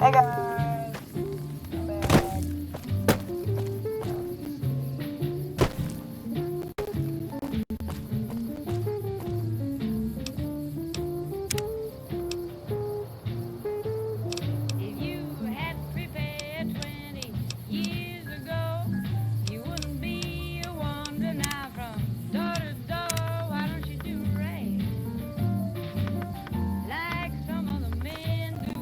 Hey guys, I'm back. If you had prepared 20 years ago, you wouldn't be wandering now from door to door. Why don't you do right like some other men do?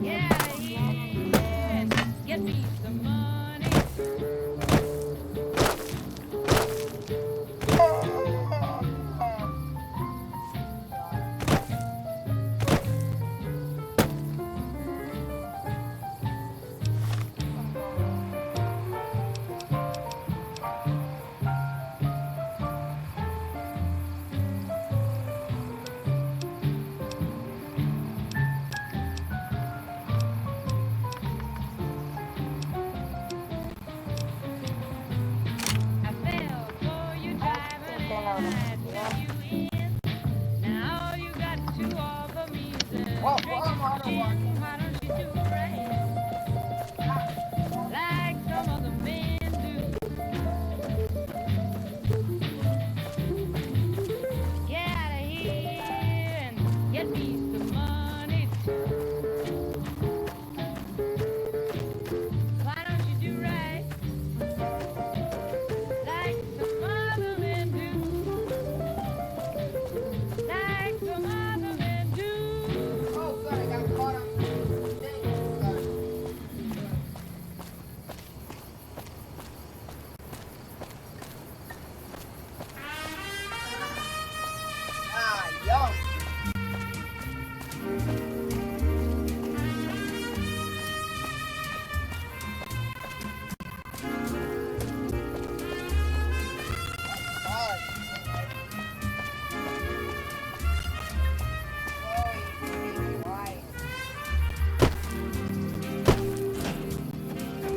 Get out of here and get me some money. I fell for you driving and I took you in. Now all you got to offer me is a drink of gin. Why don't you do right like some other men do? Get out of here and get me some money too. Why don't you do right like some other men do? Like some other men do. Oh, God, I got caught on the thing. Ah, young.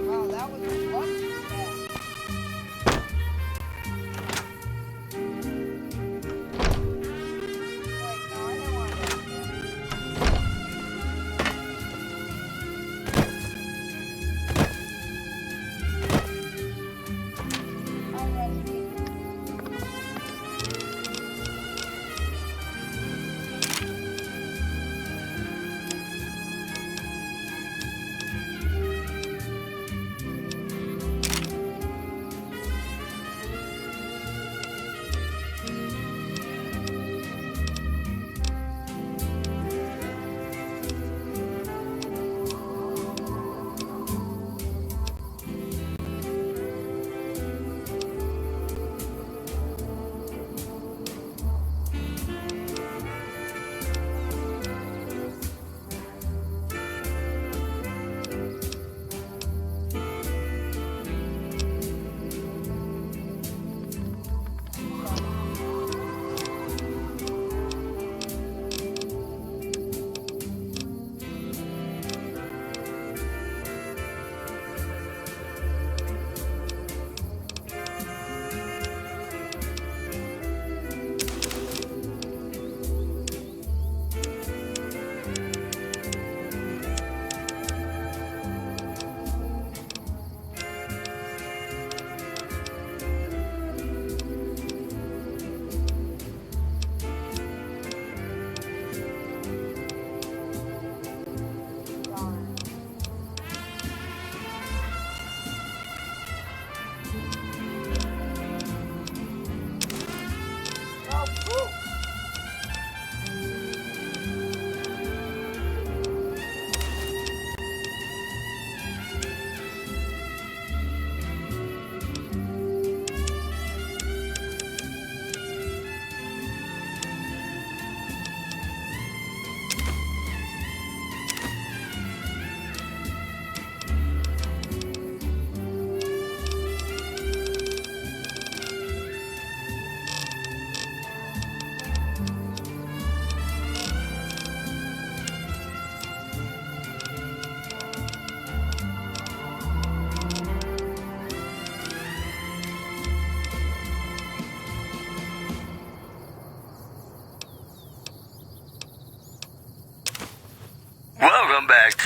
Wow, that was a lucky catch. Like,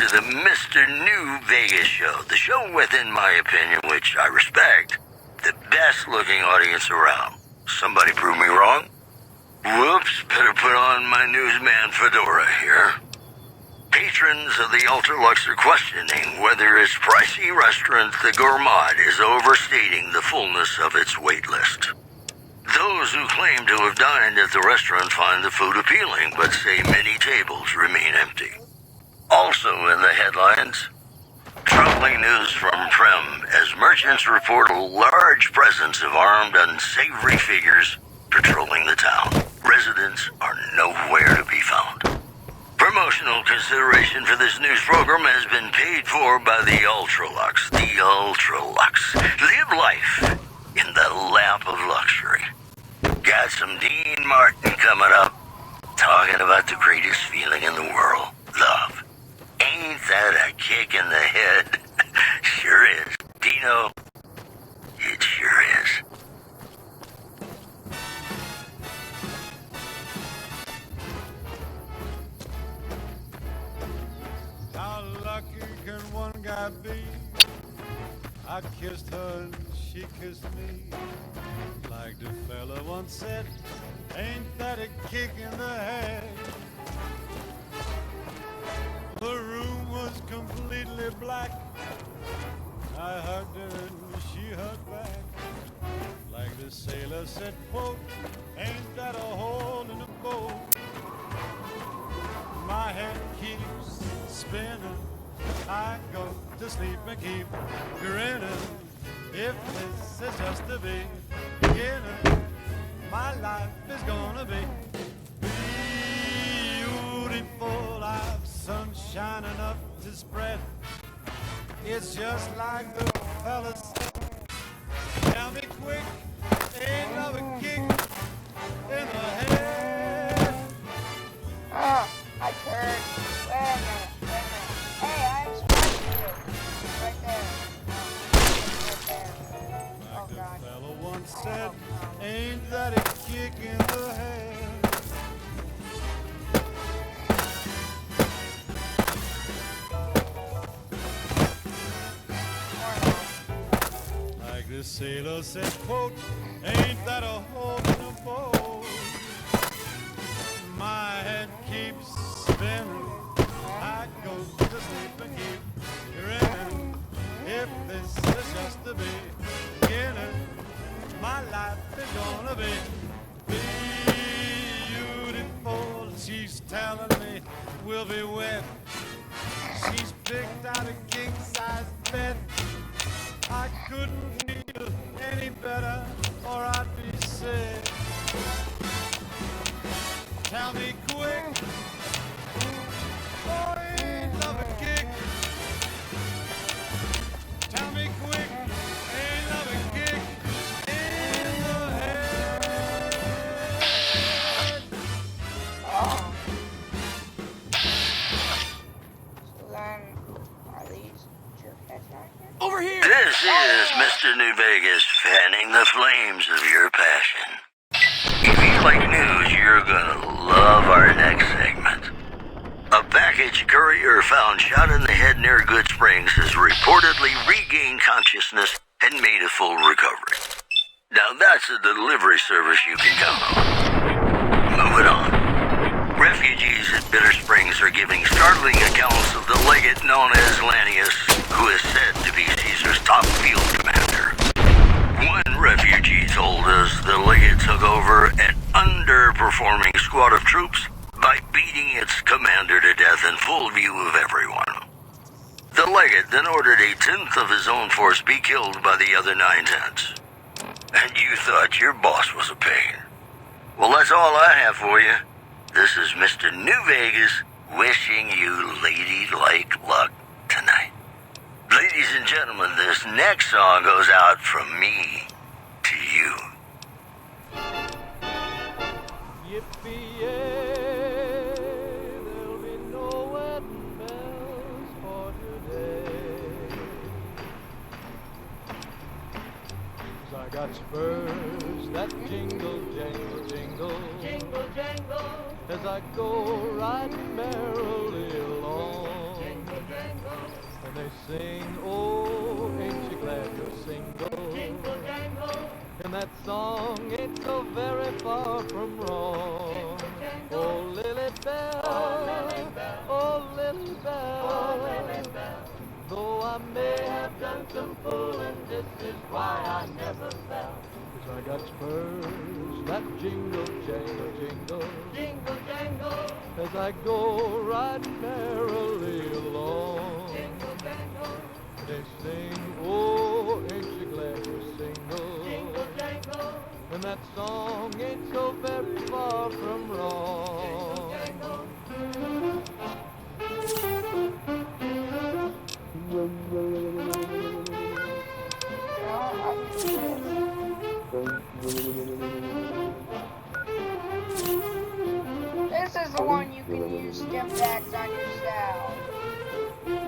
to the Mr. New Vegas show, the show with, in my opinion, which I respect, the best looking audience around. Somebody prove me wrong? Whoops, better put on my newsman fedora here. Patrons of the Ultralux are questioning whether its pricey restaurant, the Gourmand, is overstating the fullness of its wait list. Those who claim to have dined at the restaurant find the food appealing, but say many tables remain empty. Also in the headlines, troubling news from Prem as merchants report a large presence of armed, unsavory figures patrolling the town. Residents are nowhere to be found. Promotional consideration for this news program has been paid for by the Ultralux. The Ultralux. Live life in the lap of luxury. Got some Dean Martin coming up, talking about the greatest feeling in the world, love. Ain't that a kick in the head? Sure is. Dino, it sure is. How lucky can one guy be? I kissed her and she kissed me. Like the fella once said, ain't that a kick in the head? The room was completely black. I hugged her and she hugged back. Like the sailor said, quote, ain't that a hole in the boat? My head keeps spinning. I go to sleep and keep grinning. If this is just the beginning, my life is gonna be beautiful. I've sunshine enough to spread. It's just like the fella said. Tell me quick, ain't love a kick in the head? Oh, I turned. Wait a minute. Hey, I spotted you. Right there. Right there. Oh, Like the God. fella once said, ain't that a kick in the head? Like the sailor said, quote, ain't that a hole in the boat? My head keeps spinning. I go to sleep and keep grinning. If this is just the beginning, my life is gonna be beautiful. She's telling me we'll be wet. She's picked out a king-size bed. I couldn't feel any better, or I'd be sick. Tell me quick, oh, ain't love a kick? Tell me quick, ain't love a kick in the head? Oh. So then, are these jerk-heads right here? Over here! This is Mr. New Vegas fanning the flames of your passion. If you like news, you're gonna love our next segment. A package courier found shot in the head near Good Springs has reportedly regained consciousness and made a full recovery. Now that's a delivery service you can count on. Moving on. Refugees at Bitter Springs are giving startling accounts of the legate known as Lanius, who is said to be Caesar's top field commander. One refugee told us the legate took over an underperforming squad of troops by beating its commander to death in full view of everyone. The legate then ordered a tenth of his own force be killed by the other 9/10. And you thought your boss was a pain. Well, that's all I have for you. This is Mr. New Vegas wishing you ladylike luck tonight. Ladies and gentlemen, this next song goes out from me to you. Yippee-yay, there'll be no wedding bells for today. 'Cause I got spurs that jingle, jangle, jingle, Jingle, jangle, as I go riding merrily along. jingle, jangle. They sing, oh, ain't you glad you're single? Jingle jangle, And that song ain't so very far from wrong. Oh, Lily Bell, oh, Lily Bell, though I may have done some fooling, this is why I never fell. 'Cause I got spurs that jingle, jangle, jingle, jingle jangle, as I go riding merrily along. jingle jangle, They sing, oh, ain't you glad you're single? jingle jangle, And that song ain't so very far from wrong. jangle. This is the one you can use stim packs on yourself.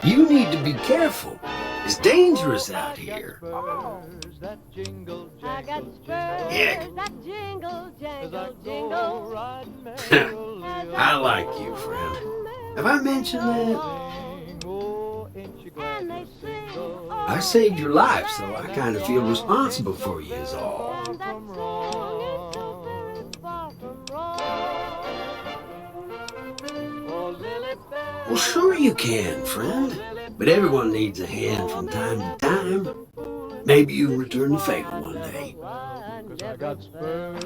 You need to be careful. It's dangerous out here. Spurs that jingle, I got jangle, spurs Yeah. that jingle, as I jangle, go jingle. riding merrily I like you, friend. Have I mentioned that? Sing, oh, ain't you glad And they you're sing, single? I saved your life, so I kind of feel responsible for you is all. and that From song ain't so very far from wrong. Oh, Lily Bell. Well, sure you can, friend. But everyone needs a hand from time to time. Maybe you'll return the favor one day. Cause I got spurs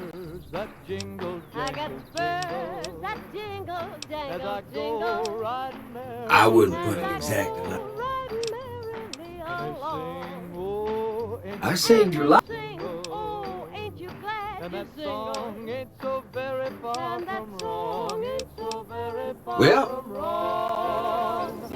that jingle, I got jangle, spurs that jingle, as jangle, I jingle. go riding merrily. I wouldn't put it exactly like Riding merrily They along. sing, oh, ain't I you saved your life. Sing, oh, ain't you glad and you that single? song ain't so very far And that from song wrong. ain't so very far Well- from wrong.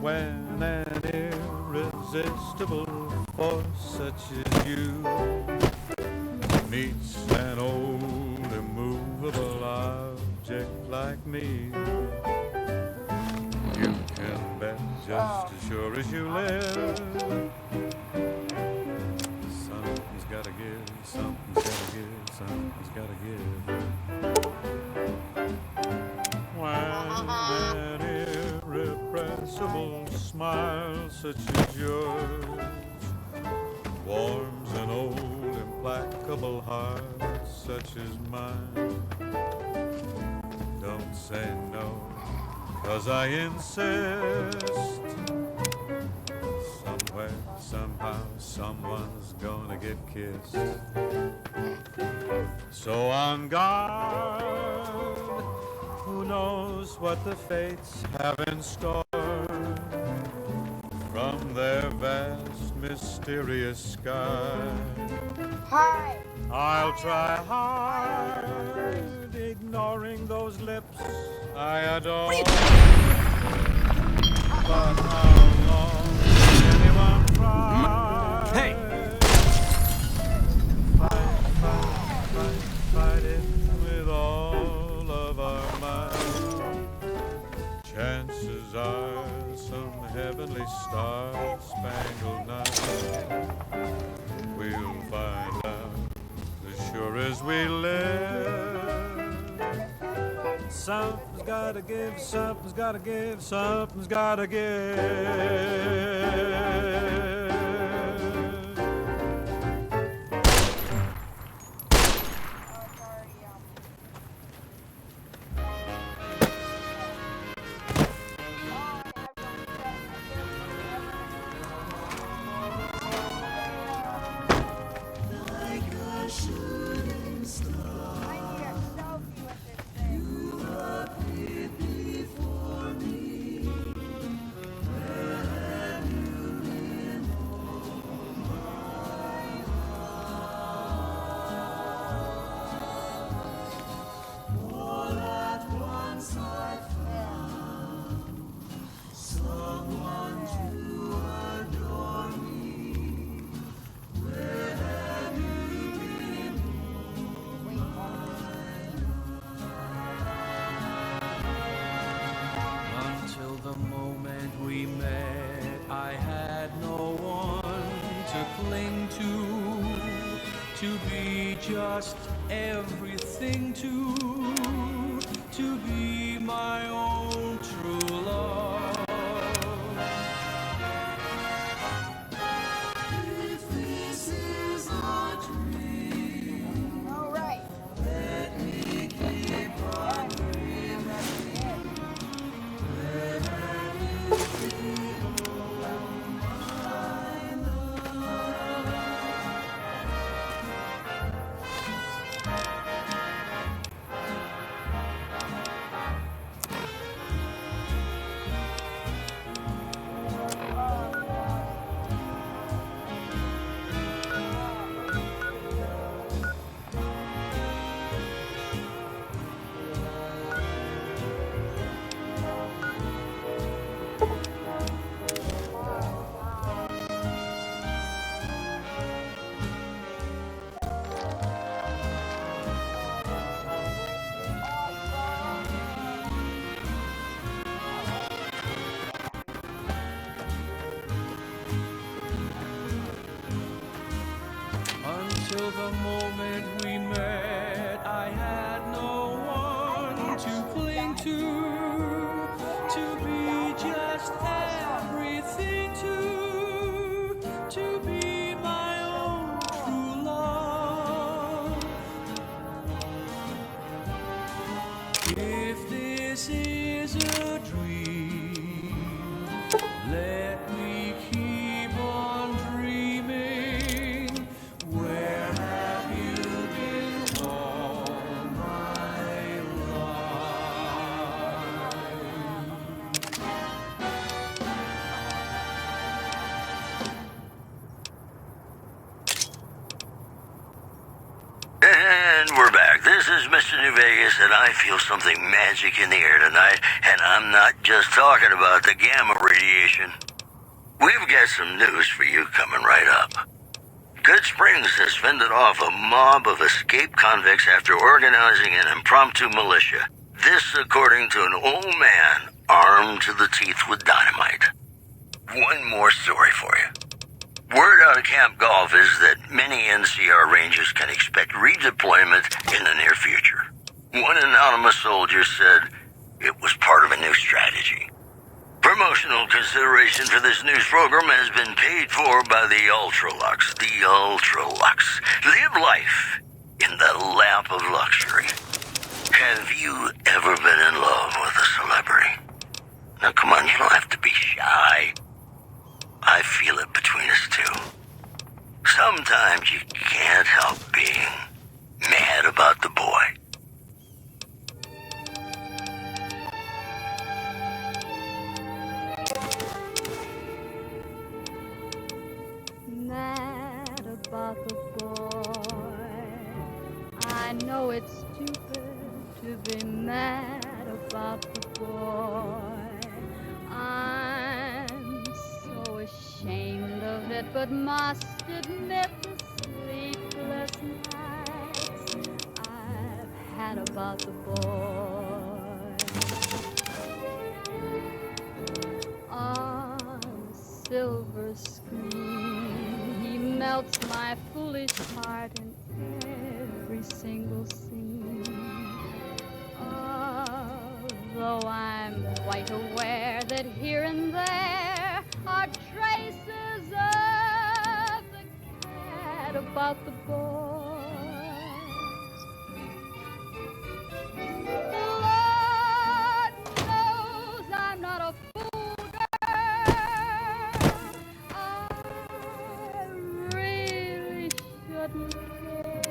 When an irresistible force such as you meets an old immovable object like me, you can bet just as sure as you live, something's gotta give, something's gotta give, something's gotta give. When that irrepressible smile such as yours warms an old implacable heart such as mine, don't say no, 'cause I insist. Somewhere, somehow, someone's gonna get kissed. So on guard, who knows what the fates have in store from their vast, mysterious sky. Hi. I'll try hard, ignoring those lips I adore. But how long can anyone try? Hey. Fight it with all of our might. Chances are some heavenly star-spangled night we'll find out as sure as we live. Something's gotta give, something's gotta give, something's gotta give. to be just everything to be my own true love. If this is a dream, All right. let me keep on dreaming. Until the moment we met, I had no one to cling to be just everything to be my own true love. If this is a dream, let me keep on dreaming. Where have you been all my life? And we're back. This is Mr. New Vegas, and I feel something magic in the air tonight, and I'm not just talking about the gamma radiation. We've got some news for you coming right up. Good Springs has fended off a mob of escaped convicts after organizing an impromptu militia. This according to an old man armed to the teeth with dynamite. One more story for you. Word out of Camp Golf is that many NCR Rangers can expect redeployment in the near future. One anonymous soldier said it was part of a new strategy. Promotional consideration for this news program has been paid for by the Ultralux. The Ultralux. Live life in the lap of luxury. Have you ever been in love with a celebrity? Now come on, you don't have to be shy. I feel it between us two. Sometimes you can't help being mad about the boy. Mad about the boy. I know it's stupid to be mad about the boy. I'm so ashamed of it, but must admit the sleepless nights I've had about the boy. On a silver screen, he melts my foolish heart in every single scene. Although I'm quite aware that here and there are traces of the cat about the boy. Lord knows I'm not a fool, girl. I really shouldn't care.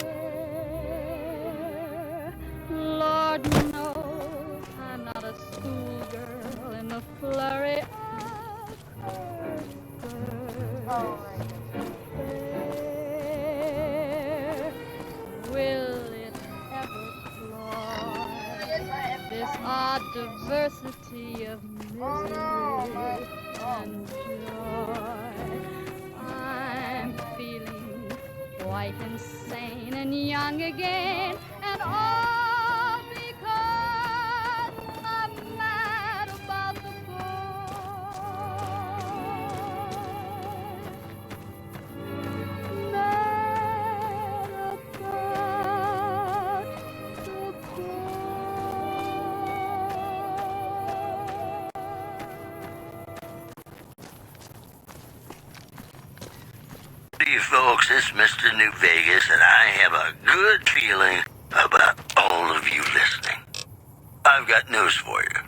Lord knows I'm not a schoolgirl in the flurry of All her right. fair. Will it ever cloy this odd diversity of misery and joy? I'm feeling quite insane and young again, and all because I'm mad about the boy. Mad you folks, it's Mr. New Vegas, and I have a good feeling about all of you listening. I've got news for you.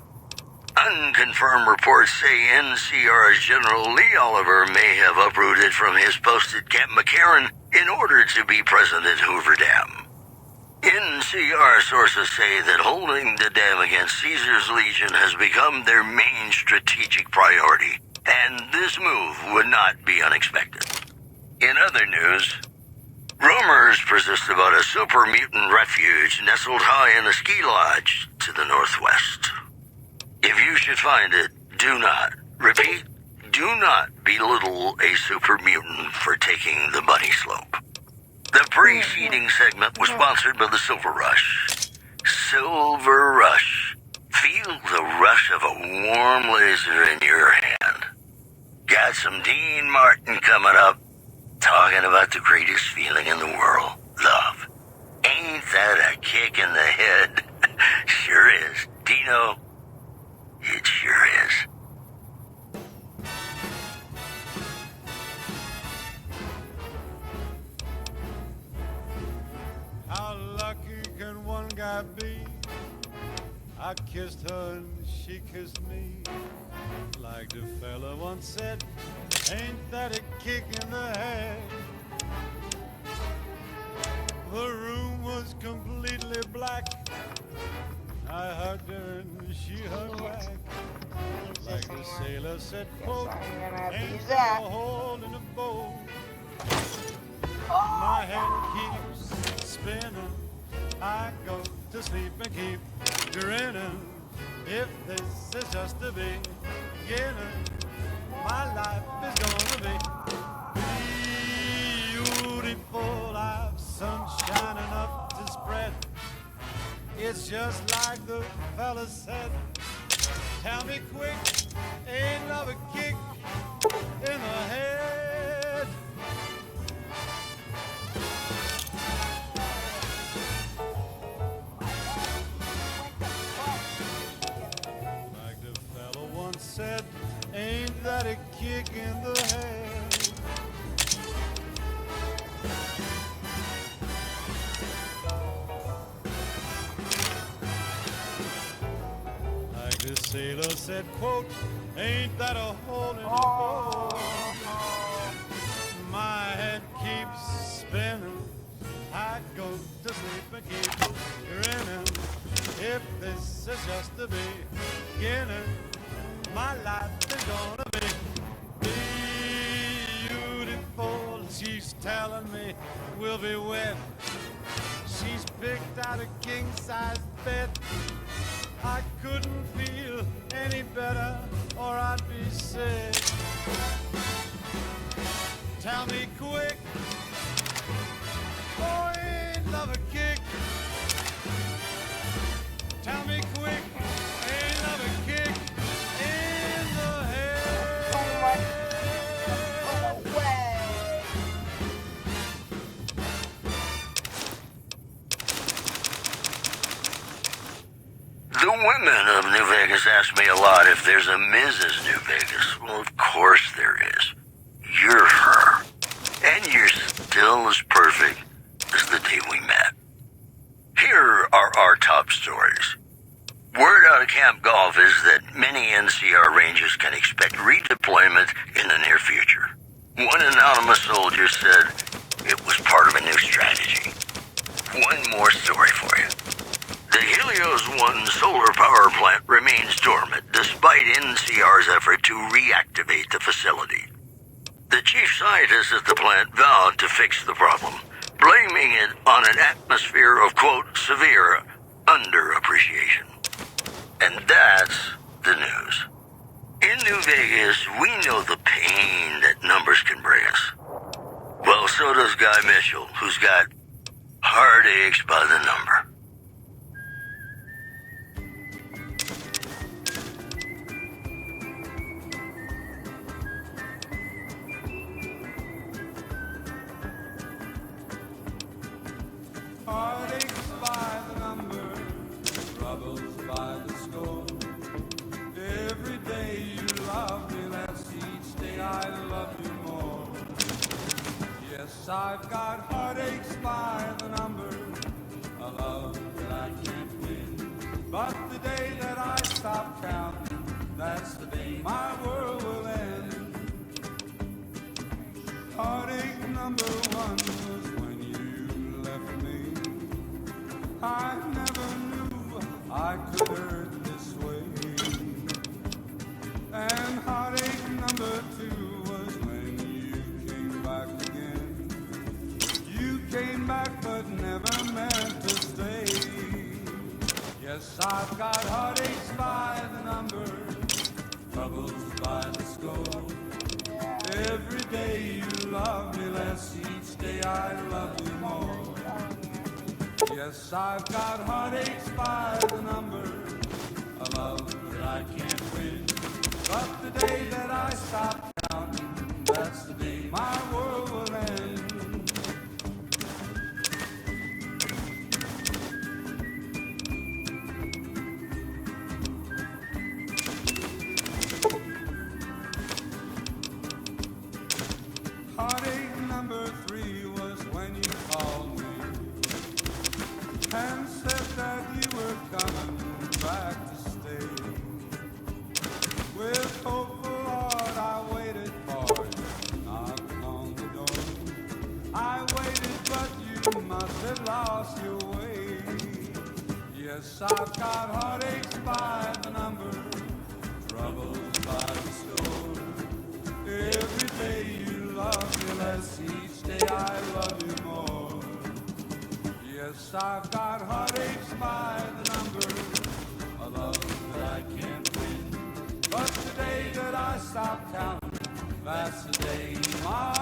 Unconfirmed reports say NCR's General Lee Oliver may have uprooted from his post at Camp McCarran in order to be present at Hoover Dam. NCR sources say that holding the dam against Caesar's Legion has become their main strategic priority, and this move would not be unexpected. In other news, rumors persist about a super mutant refuge nestled high in a ski lodge to the northwest. If you should find it, do not, repeat, do not belittle a super mutant for taking the bunny slope. The preceding segment was sponsored by the Silver Rush. Silver Rush. Feel the rush of a warm laser in your hand. Got some Dean Martin coming up, talking about the greatest feeling in the world, love. Ain't that a kick in the head? Sure is. Dino, it sure is. How lucky can one guy be? I kissed her and she kissed me. Like the fella once said, ain't that a kick in the head? The room was completely black. I hugged her and she hugged back. Like the sailor said, quote, ain't that a hole in the boat? My head keeps spinning. I go to sleep and keep grinning. If this is just the beginning, my life is gonna be beautiful. I've sunshine enough to spread. It's just like the fella said. Tell me quick, ain't love a kick in the head? Like the fella once said, ain't that a kick in the head? Like the sailor said, quote, ain't that a hole in the boat? My head keeps spinning. I go to sleep and keep grinning. If this is just the beginning, my life is gonna be beautiful. She's telling me we'll be wed. She's picked out a king-size bed. I couldn't feel any better or I'd be sick. Tell me quick, oh, ain't love a kick? Tell me quick, ain't love a kick in the head? Oh my way. The women of New Vegas ask me a lot if there's a Mrs. New Vegas. Well, of course there is. You're her. And you're still as perfect as the day we met. Here are our top stories. Word out of Camp Golf is that many NCR Rangers can expect redeployment in the near future. One anonymous soldier said it was part of a new strategy. One more story for you. The Helios 1 solar power plant remains dormant despite NCR's effort to reactivate the facility. The chief scientist at the plant vowed to fix the problem, blaming it on an atmosphere of, quote, severe underappreciation. And that's the news. In New Vegas, we know the pain that numbers can bring us. Well, so does Guy Mitchell, who's got heartaches by the number. Heartaches by the number, troubles by the score. Every day you love me less, each day I love you more. Yes, Yes, I've got heartaches by the number, a love that I can't win. But the day that I stop counting, that's the day my world will end. Heartache number one was when you left me. I never knew I could hurt this way. And heartache number two was when you came back again. You came back but never meant to stay. Yes, I've got heartaches by the number, troubles by the score. Every day you love me less, each day I love you more. Yes, I've got heartaches by the number, a love that I can't win. But the day that I stop counting, that's the day my world will end. Heartache number three was when you called me and said that you were coming back to stay. With hopeful heart I waited for you, knocked on the door. I waited but you must have lost your way. Yes, I've got heartaches by the number, troubles by the score. Every day you love me less, each day I love you more. Yes, I've got heartaches by the number, a love that I can't win. But the day that I stop counting, that's the day my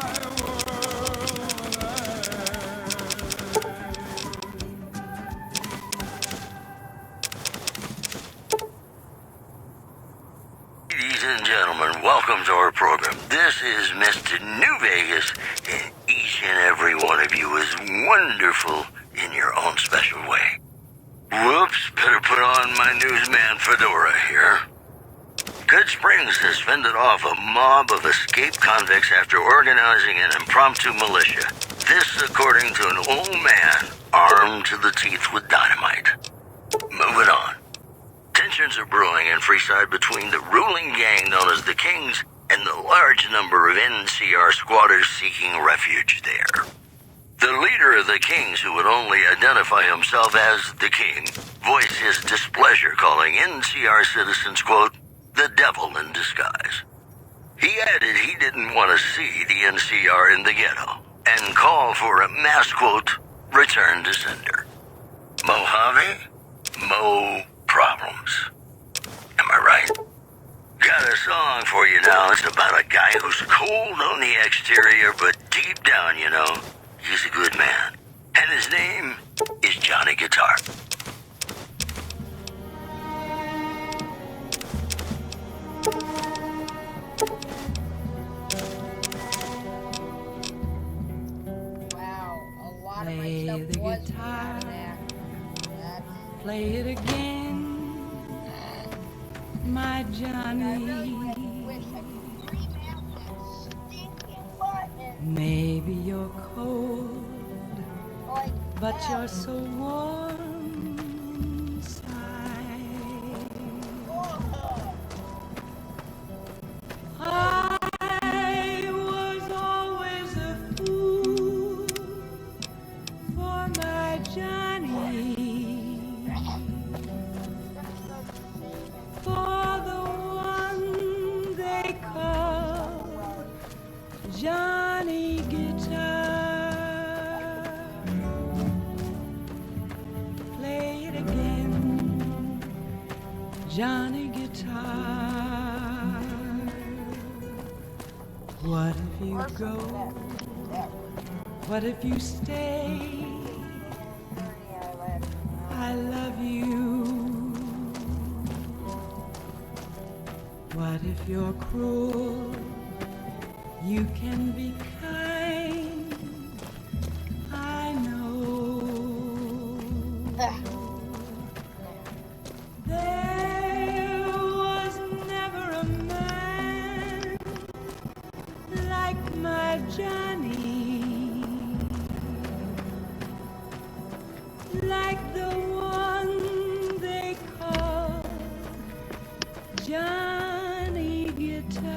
world will end. Ladies and gentlemen, welcome to our program. This is Mr. New Vegas, and each and every one of you is wonderful in your own special way. Whoops, better put on my newsman fedora here. Good Springs has fended off a mob of escaped convicts after organizing an impromptu militia. This according to an old man armed to the teeth with dynamite. Moving on. Tensions are brewing in Freeside between the ruling gang known as the Kings and the large number of NCR squatters seeking refuge there. The leader of the Kings, who would only identify himself as the King, voiced his displeasure, calling NCR citizens, quote, the devil in disguise. He added he didn't want to see the NCR in the ghetto and called for a mass, quote, return to sender. Mojave? Mo problems. Am I right? Got a song for you now. It's about a guy who's cold on the exterior, but deep down, you know, he's a good man. And his name is Johnny Guitar. Wow, a lot of my Play stuff the was guitar. there. Play it again, my I Johnny. really wish I could remount that stinking button. Maybe you're cold, Like but that. you're so warm inside. Oh, I was always a fool for my Johnny, for the one they call Johnny Guitar. Play it again, Johnny Guitar. What if you go? What if you stay? I love you. What if you're cruel? You can be kind. I know. There was never a man like my Johnny. like the one they call Johnny Guitar.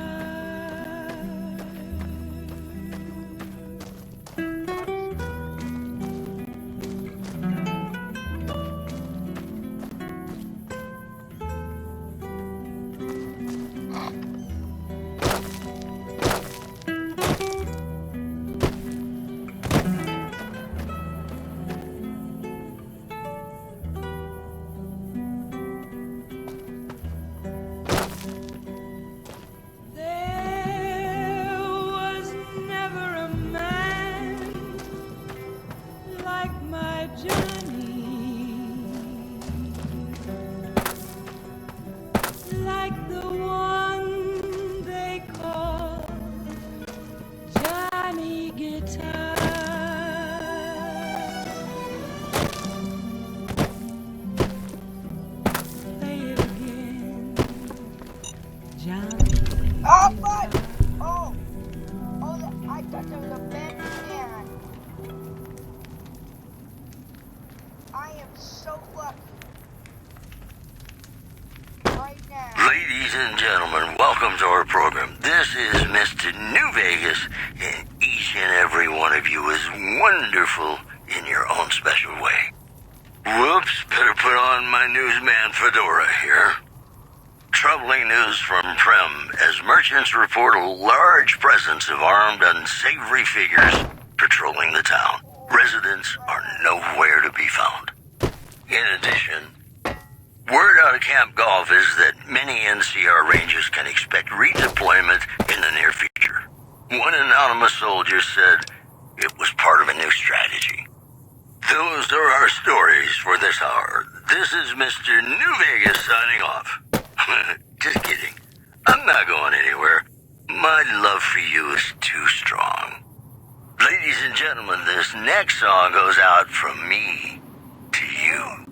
There was never a man like my Johnny, like the one they call Johnny Guitar. Play it again, Johnny. Oh, what? Oh, I thought there was a bad man. I am so lucky. Right now. Ladies and gentlemen, welcome to our program. This is Mr. New Vegas, and each and every one of you is wonderful in your own special way. Whoops, better put on my newsman fedora here. Troubling news from Prem as merchants report a large presence of armed, unsavory figures patrolling the town. Residents are nowhere to be found. In addition, word out of Camp Golf is that many NCR Rangers can expect redeployment in the near future. One anonymous soldier said it was part of a new strategy. Those are our stories for this hour. This is Mr. New Vegas signing off. Just kidding. I'm not going anywhere. My love for you is too strong. Ladies and gentlemen, this next song goes out from me to you.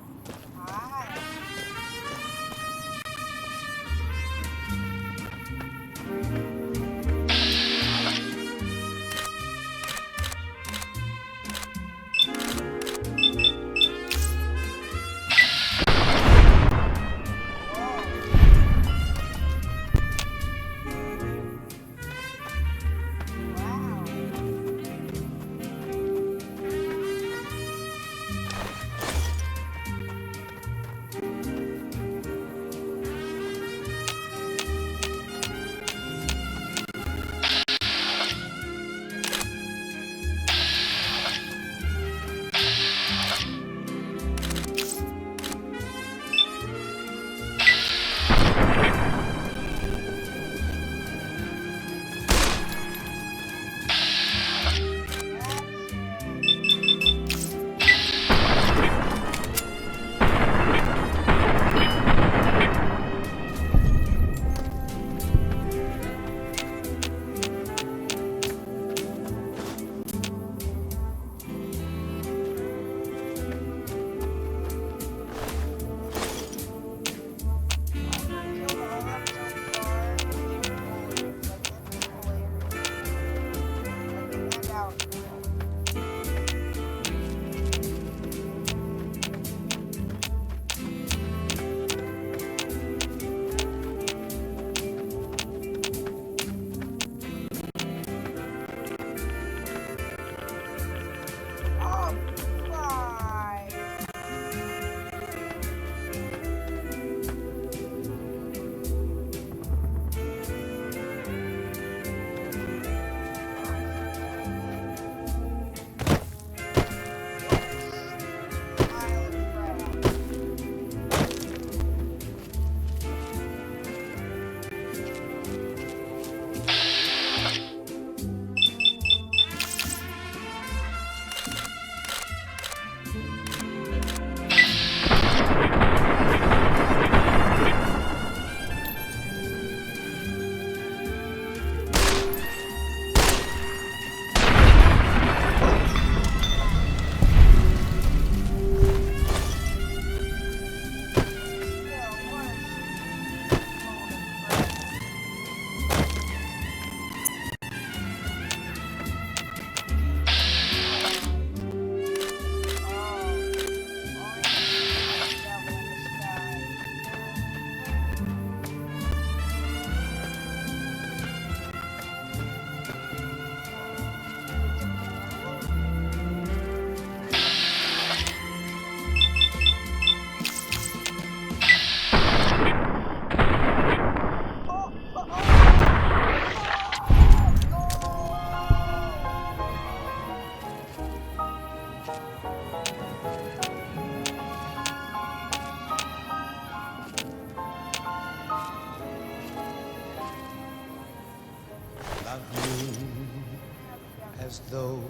as though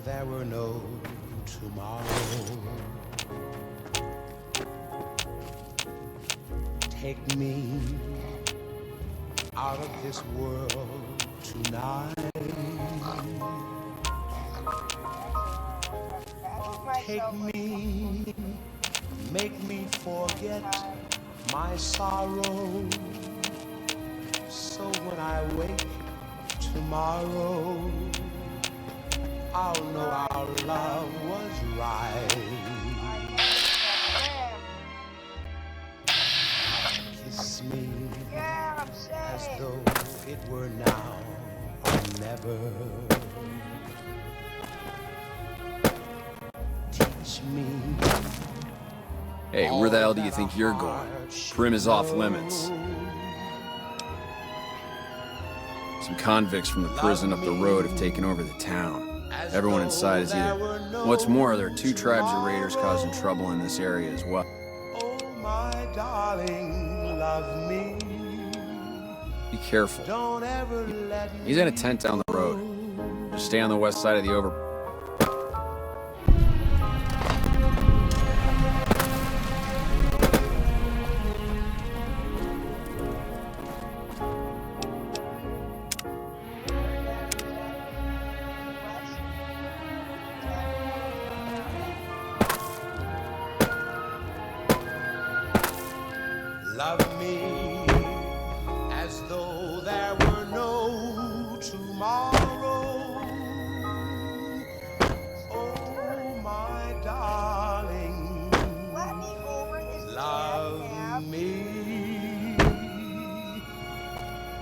there were no tomorrow. Take me out of this world tonight. Take me, make me forget my sorrow. So when I wake tomorrow, I'll know our love was right. Kiss me as though it were now or never. Teach me. Hey, where the hell do you think you're going? Prim is off limits. Some convicts from the prison up the road have taken over the town. Everyone inside is either... What's more, there are 2 tribes of raiders causing trouble in this area as well. Oh, my darling, love me. Be careful. Don't ever let me. He's in a tent down the road. Just stay on the west side of the over... Love me as though there were no tomorrow. Oh, my darling, love me.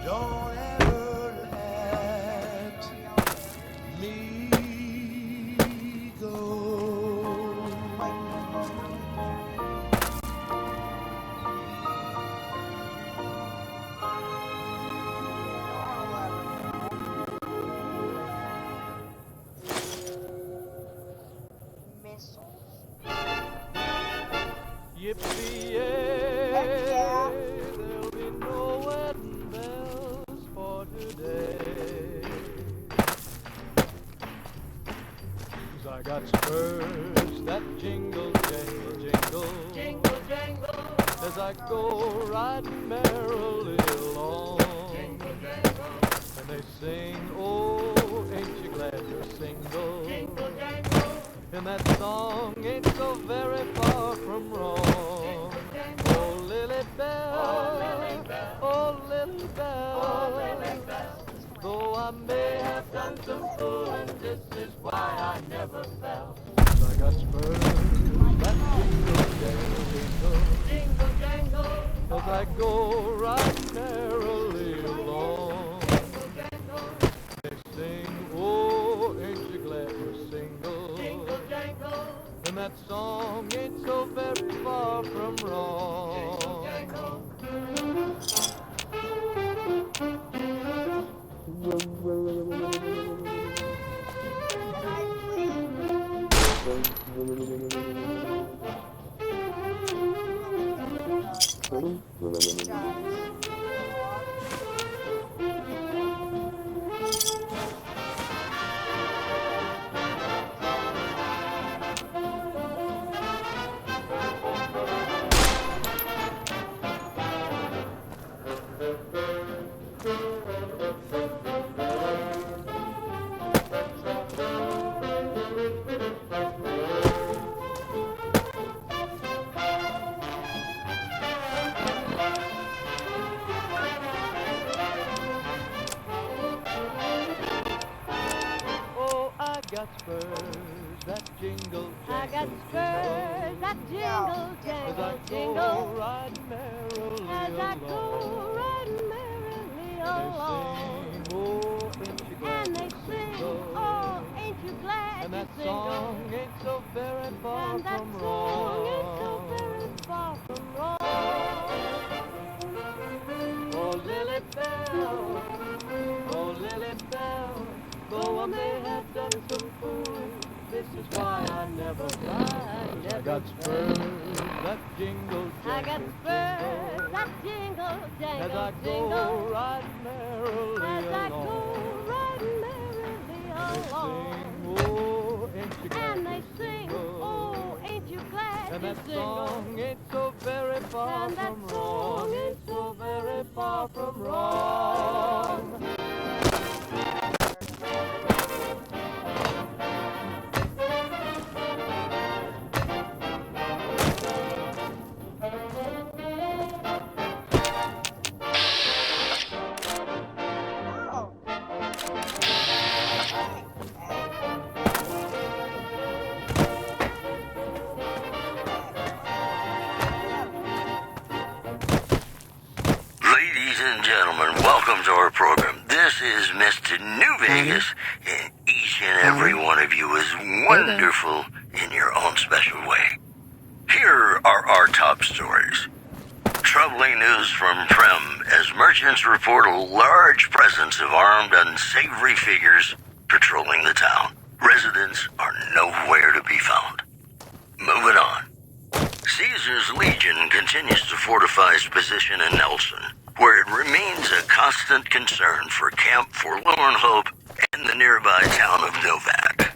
Don't ever let me go. Yippee-yay, there'll be no wedding bells for today. 'Cause I got spurs that jingle, jangle, jingle, jingle, jangle, as I go riding merrily along. Jingle, jangle, and they sing, oh, ain't you glad you're single? Jingle, jangle. And that song ain't so very far from wrong. Oh, Lily Bell, oh, Lily Bell, oh, Lily Bell. Though I may have done some fooling, this is why I never fell. I got spurs that jingle, jangle, jingle, jingle, jangle, as I go right merrily along. Jingle, jangle. They sing, oh, ain't you glad you're single? And that song ain't so very far from wrong. Got spurs that jingle, I got spurs that jingle, jangle, jingle, riding merrily as I go riding merrily along. And they sing, oh, ain't you glad and you're that single? song ain't so very far And that from song ain't so wrong. very far from wrong. Oh, Lily Bell, oh, Lily Bell, though I may have done some fooling, this is why I never mind. I got spurs that jingle, jangle, I got spurs that jingle, jangle, as I jingle, go riding merrily as I along. go riding merrily along. along. Oh, ain't you glad And they to sing, single? oh, ain't you glad And to that single? song ain't so very far And that from song wrong. ain't Ain't so very far from wrong. Oh. Ladies and gentlemen, welcome to our program. This is Mr. New Vegas, and each and every one of you is wonderful in your own special way. Here are our top stories. Troubling news from Prem as merchants report a large presence of armed, unsavory figures patrolling the town. Residents are nowhere to be found. Moving on. Caesar's Legion continues to fortify its position in Nelson, where it remains a constant concern for Camp Forlorn Hope and the nearby town of Novak.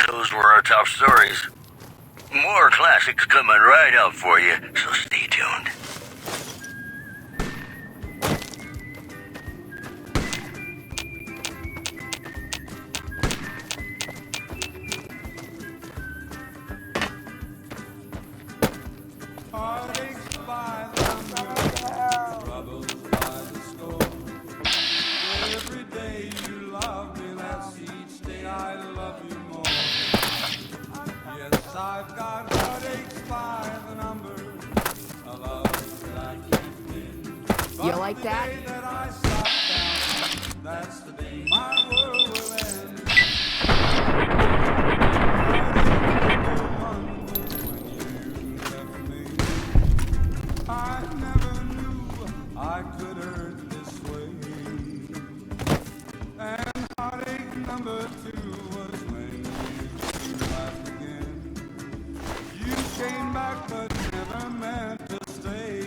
Those were our top stories. More classics coming right up for you, so stay tuned. Heartaches by the number, troubles by the score. Every day you love me less, each day I love you more. Yes, I've got heartaches by the number, a love that I can't win. But You like that? the day that I stop counting, that's the day my world will end. I never knew I could hurt this way. And heartache number 2 was when you laughed again. You came back but never meant to stay.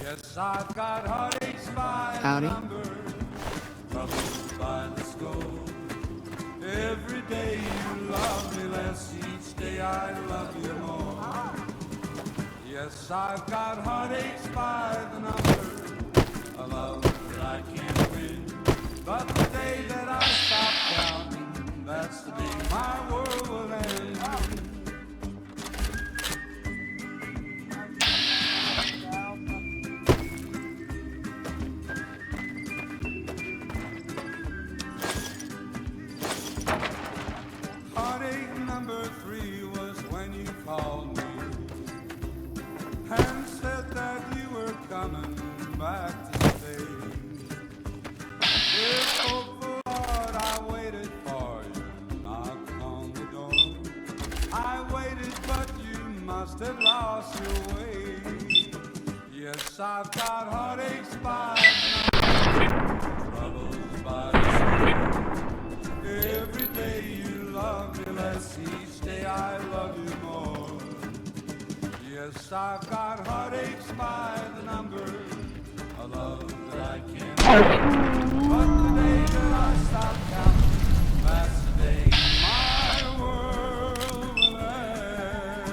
Yes, I've got heartaches by the number, troubles by the score. Every day you love me less, each day I love you more. Yes, I've got heartaches by the number, a love that I can't win. But the day that I stop counting, that's the day my world will end. Heartache number 3 was when you called me and said that you were coming back to stay. With hopeful heart I waited for you, knocked on the door. I waited but you must have lost your way. Yes, I've got heartaches by the number, troubles by the sea. Every day you love me less, each day I love you more. Yes, I've got heartaches by the number, a love that I can't win. But the day that I stop counting, that's the day my world will end.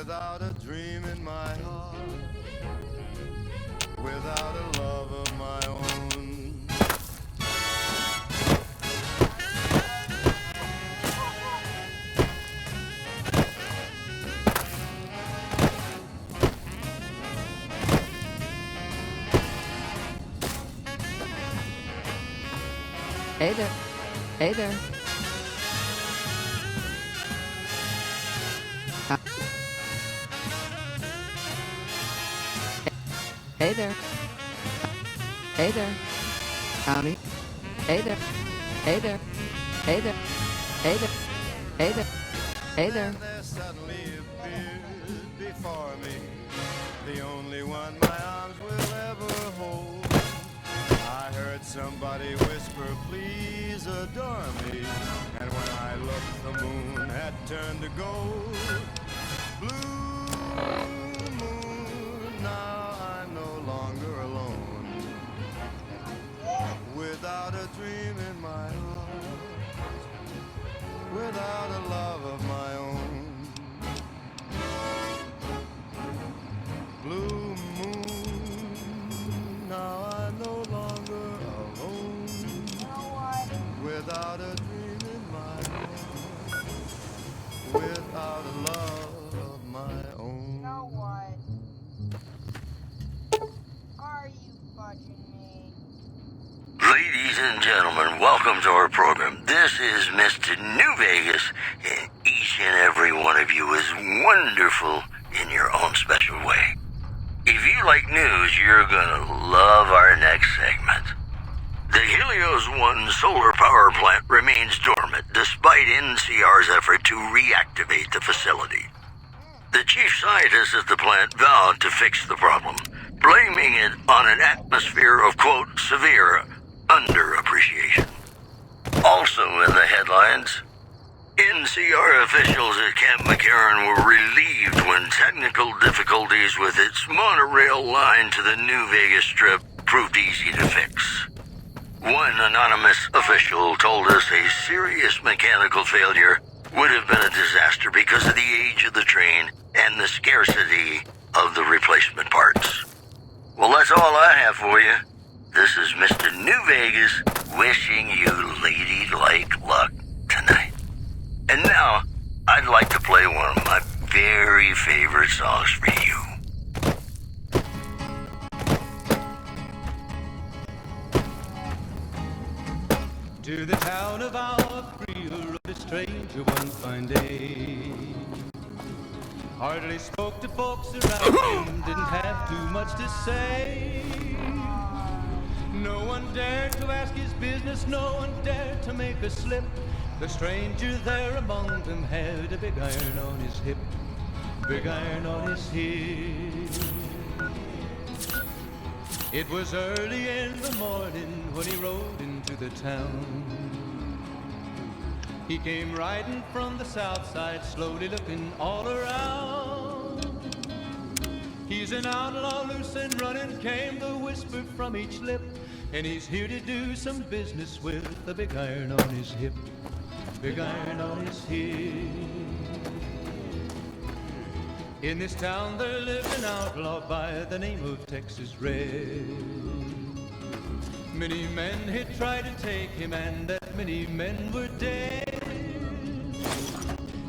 without a dream in my heart, without a love of my own. Hey there. Hey there. Hey there. Hey there. Tommy. Hey there. Hey there. Hey there. Hey there. Hey there. Hey there. Then there suddenly appeared before me the only one my arms will ever hold. I heard somebody whisper, please adore me. And when I looked, the moon had turned to gold. Blue moon, now I'm no longer alone, without a dream in my heart, without a love of my own. Blue moon, now I'm no longer alone, without a dream in my heart, without a love of my own. You know what? Are you fudging me? Ladies and gentlemen, welcome to our program. This is Mr. New Vegas, and each and every one of you is wonderful in your own special way. If you like news, you're gonna love our next segment. The Helios 1 solar power plant remains dormant despite NCR's effort to reactivate the facility. The chief scientist at the plant vowed to fix the problem, blaming it on an atmosphere of, quote, severe underappreciation. Also in the headlines, NCR officials at Camp McCarran were relieved when technical difficulties with its monorail line to the New Vegas Strip proved easy to fix. One anonymous official told us a serious mechanical failure would have been a disaster because of the age of the train and the scarcity of the replacement parts. Well, that's all I have for you. This is Mr. New Vegas wishing you ladylike luck tonight. And now, I'd like to play one of my very favorite songs for you. To the town of Alpria rode a stranger one fine day. Hardly spoke to folks around him, didn't have too much to say. No one dared to ask his business, no one dared to make a slip. The stranger there among them had a big iron on his hip, big iron on his hip. It was early in the morning when he rode into the town. He came riding from the south side, slowly looking all around. He's an outlaw, loose and running, came the whisper from each lip. And he's here to do some business with a big iron on his hip, big iron on his hip. In this town there lived an outlaw by the name of ElijahcusRex. Many men had tried to take him, and that many men were dead.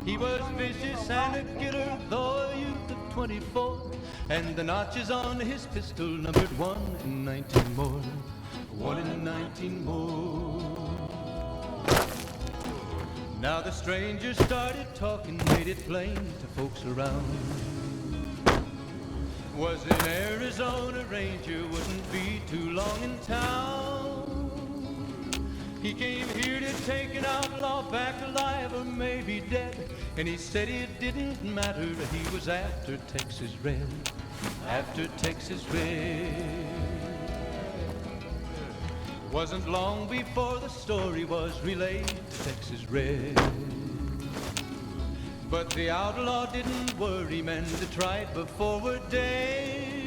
He was vicious and a killer, though a youth of 24, and the notches on his pistol numbered 1 in 19 more, 1 in 19 more. Now the stranger started talking, made it plain to folks around. Was an Arizona Ranger, wouldn't be too long in town. He came here to take an outlaw back alive or maybe dead. And he said it didn't matter, he was after Texas Red, after Texas Red. Wasn't long before the story was relayed to Texas Red. But the outlaw didn't worry, men that tried before were dead.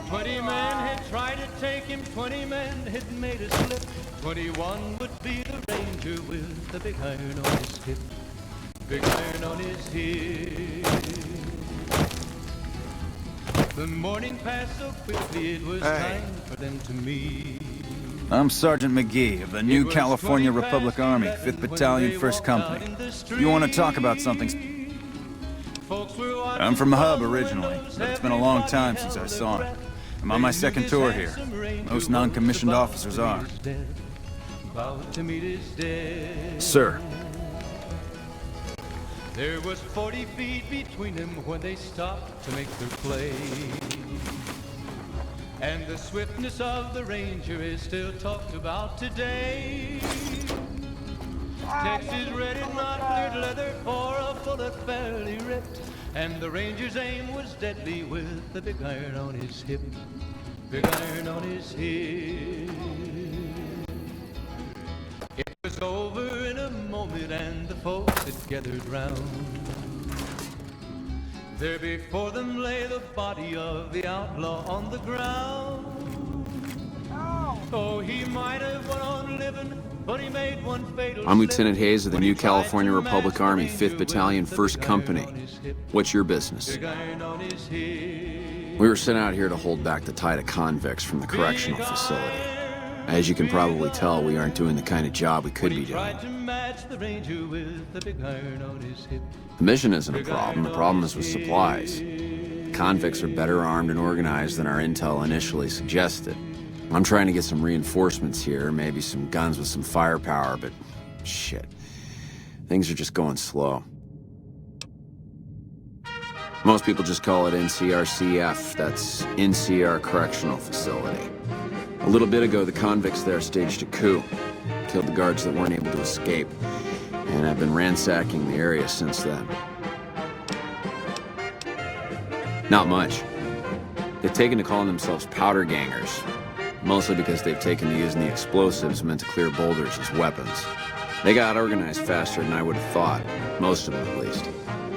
20 men had tried to take him, 20 men had made a slip. 21 would be the ranger with the big iron on his hip, big iron on his hip. The morning passed so quickly, it was time for them to meet. I'm Sergeant McGee of the New California Republic Army, 5th Battalion, 1st Company. You want to talk about something? I'm from Hub originally, but it's been a long time since I saw him. I'm on my second tour here. Most non-commissioned officers are. Sir. There was 40 feet between them when they stopped to make their play. And the swiftness of the Ranger is still talked about today. Texas red and not cleared leather for a bullet barely ripped. And the Ranger's aim was deadly with the big iron on his hip. Big iron on his hip. It was over in a moment and the folks had gathered round. There before them lay the body of the outlaw on the ground. Oh, he might have went on living, but he made one fatal. I'm Lieutenant Hayes of the New California Republic Army, 5th Battalion, 1st Company. What's your business? We were sent out here to hold back the tide of convicts from the correctional facility. As you can probably tell, we aren't doing the kind of job we could be doing. The mission isn't a problem. The problem is with supplies. Convicts are better armed and organized than our intel initially suggested. I'm trying to get some reinforcements here, maybe some guns with some firepower, but shit. Things are just going slow. Most people just call it NCRCF. That's NCR Correctional Facility. A little bit ago, the convicts there staged a coup. Killed the guards that weren't able to escape. And I've been ransacking the area since then. Not much. They've taken to calling themselves powder gangers. Mostly because they've taken to using the explosives meant to clear boulders as weapons. They got organized faster than I would have thought. Most of them, at least.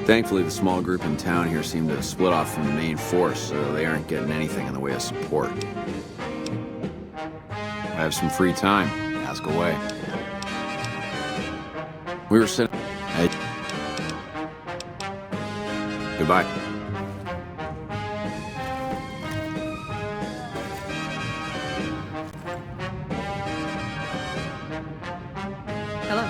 Thankfully, the small group in town here seem to have split off from the main force, so they aren't getting anything in the way of support. I have some free time. Ask away. We were sitting... Hey. Goodbye. Hello.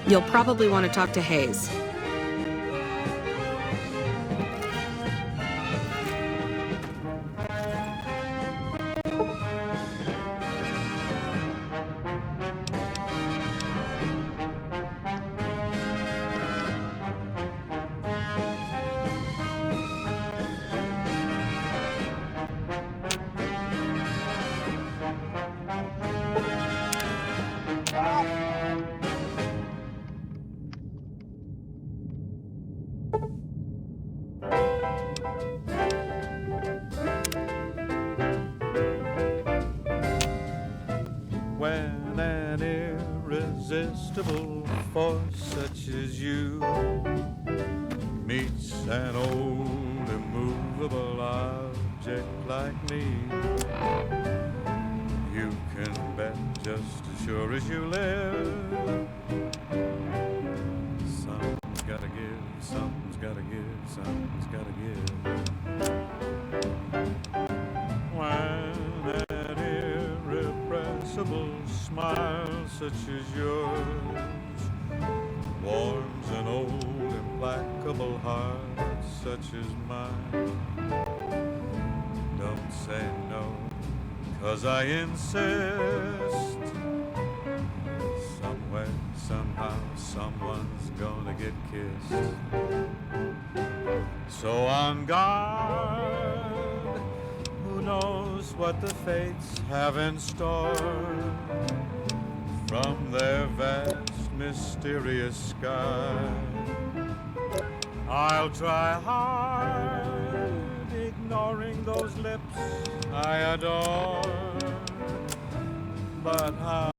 You'll probably want to talk to Hayes. When an irresistible force such as you meets an old immovable object like me, you can bet just as sure as you live, something's gotta give, something's gotta give, something's gotta give. When an irrepressible smile such as yours warms an old implacable heart such as mine, don't say no, 'cause I insist. Somewhere, somehow, someone's gonna get kissed. So on guard, who knows what the fates have in store from their vast, mysterious sky. I'll try hard, ignoring those lips I adore, but how